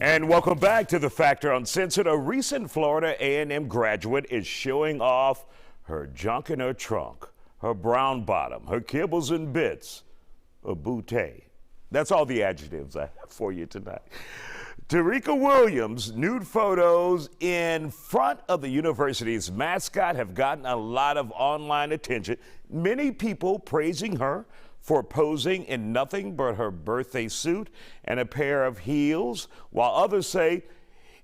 And welcome back to The Factor Uncensored. A recent Florida A&M graduate is showing off her junk in her trunk, her brown bottom, her kibbles and bits, a bootay. That's all the adjectives I have for you tonight. Tarika Williams' nude photos in front of the university's mascot have gotten a lot of online attention. Many people praising her for posing in nothing but her birthday suit and a pair of heels, while others say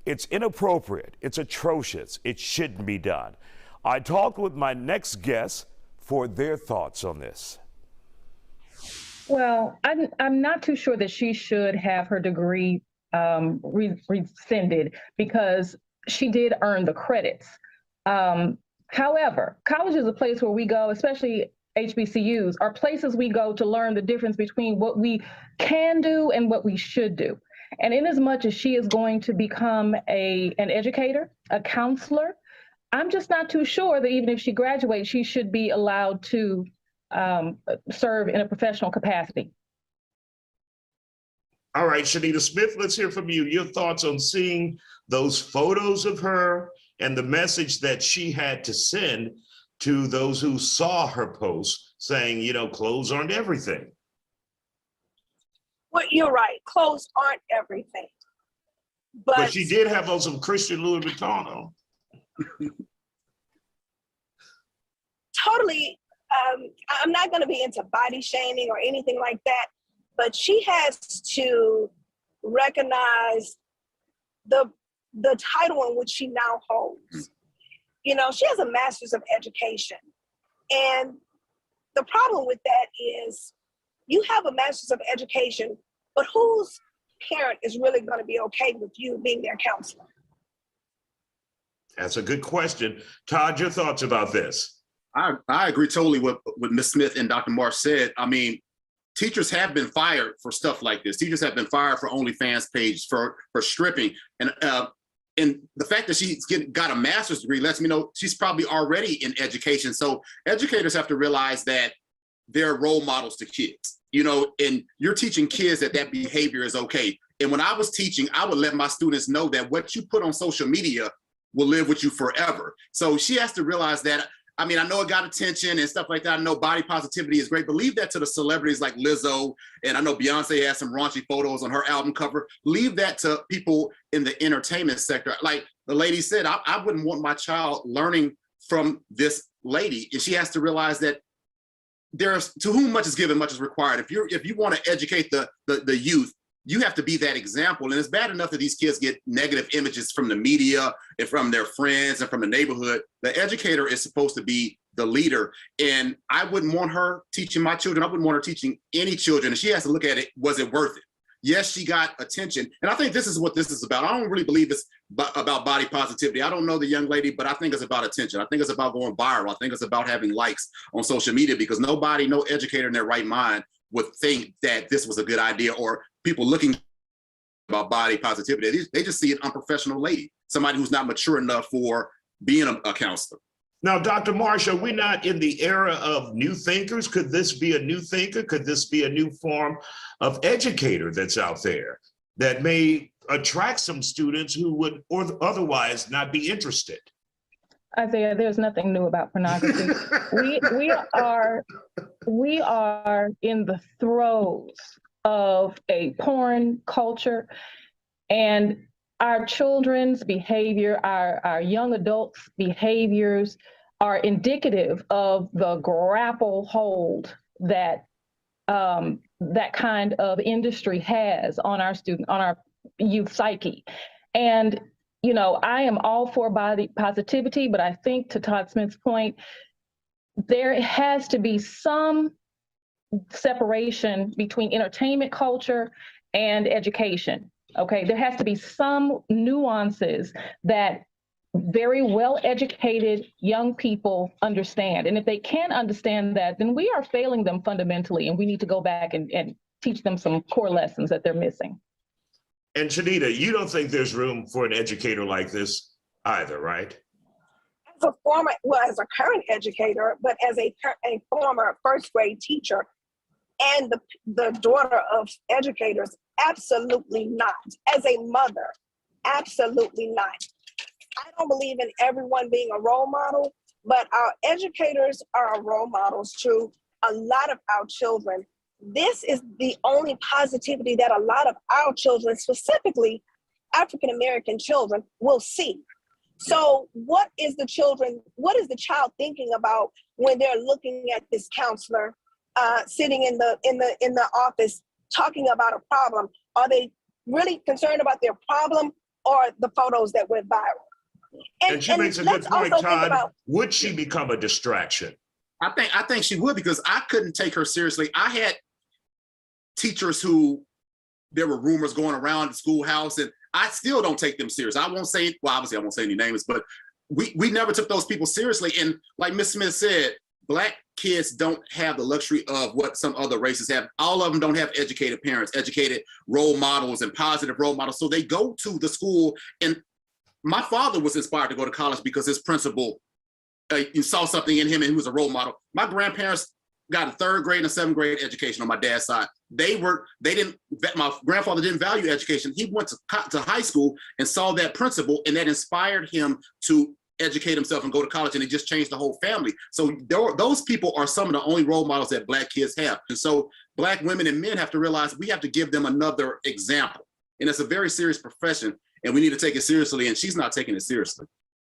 it's inappropriate, it's atrocious, it shouldn't be done. I talked with my next guest for their thoughts on this. Well, I'm not too sure that she should have her degree rescinded because she did earn the credits. However, college is a place where we go, especially HBCUs, are places we go to learn the difference between what we can do and what we should do. And in as much as she is going to become an educator, a counselor, I'm just not too sure that even if she graduates, she should be allowed to serve in a professional capacity. All right, Shanita Smith, let's hear from you. Your thoughts on seeing those photos of her and the message that she had to send to those who saw her post saying, you know, clothes aren't everything. Well, you're right. Clothes aren't everything. But she did have on some Christian Louis Vuitton on. Totally. I'm not going to be into body shaming or anything like that, but she has to recognize the title in which she now holds. You know, she has a master's of education. And the problem with that is you have a master's of education, but whose parent is really going to be okay with you being their counselor? That's a good question. Todd, your thoughts about this? I agree totally with what Ms. Smith and Dr. Marsh said. I mean, teachers have been fired for stuff like this. Teachers have been fired for OnlyFans pages, for stripping. And the fact that she's got a master's degree lets me know she's probably already in education. So educators have to realize that they're role models to kids, you know, and you're teaching kids that that behavior is okay. And when I was teaching, I would let my students know that what you put on social media will live with you forever. So she has to realize that. I mean, I know it got attention and stuff like that. I know body positivity is great, but leave that to the celebrities like Lizzo. And I know Beyonce has some raunchy photos on her album cover. Leave that to people in the entertainment sector. Like the lady said, I wouldn't want my child learning from this lady. And she has to realize that there's, to whom much is given, much is required. If you want to educate the youth, you have to be that example. And it's bad enough that these kids get negative images from the media and from their friends and from the neighborhood. The educator is supposed to be the leader. And I wouldn't want her teaching my children. I wouldn't want her teaching any children. And she has to look at it, was it worth it? Yes, she got attention. And I think this is what this is about. I don't really believe it's about body positivity. I don't know the young lady, but I think it's about attention. I think it's about going viral. I think it's about having likes on social media, because nobody, no educator in their right mind would think that this was a good idea, or people looking about body positivity. They just see an unprofessional lady, somebody who's not mature enough for being a counselor. Now, Dr. Marsh, are we not in the era of new thinkers? Could this be a new thinker? Could this be a new form of educator that's out there that may attract some students who would or otherwise not be interested? Isaiah, there's nothing new about pornography. we are in the throes of a porn culture, and our children's behavior, our young adults' behaviors are indicative of the grapple hold that that kind of industry has on our youth psyche. And you know, I am all for body positivity, but I think, to Todd Smith's point, there has to be some separation between entertainment culture and education. Okay, there has to be some nuances that very well-educated young people understand. And if they can't understand that, then we are failing them fundamentally, and we need to go back and teach them some core lessons that they're missing. And Shanita, you don't think there's room for an educator like this either, right? As a former, well, as a current educator, but as a former first grade teacher and the daughter of educators, Absolutely not. As a mother, absolutely not. I don't believe in everyone being a role model, but our educators are our role models to a lot of our children. This is the only positivity that a lot of our children, specifically African-American children, will see. So what is the child thinking about when they're looking at this counselor sitting in the office talking about a problem? Are they really concerned about their problem or the photos that went viral? And she makes a good point, Todd. Would she become a distraction? I think she would, because I couldn't take her seriously. I had teachers who there were rumors going around the schoolhouse, and I still don't take them serious. I won't say, well, obviously I won't say any names, but we never took those people seriously. And like Ms. Smith said, Black kids don't have the luxury of what some other races have. All of them don't have educated parents, educated role models and positive role models. So they go to the school, and my father was inspired to go to college because his principal saw something in him and he was a role model. My grandparents got a 3rd grade and a 7th grade education on my dad's side. My grandfather didn't value education. He went to high school and saw that principal, and that inspired him to educate himself and go to college, and it just changed the whole family. So those people are some of the only role models that Black kids have. And so Black women and men have to realize we have to give them another example. And it's a very serious profession, and we need to take it seriously, and she's not taking it seriously.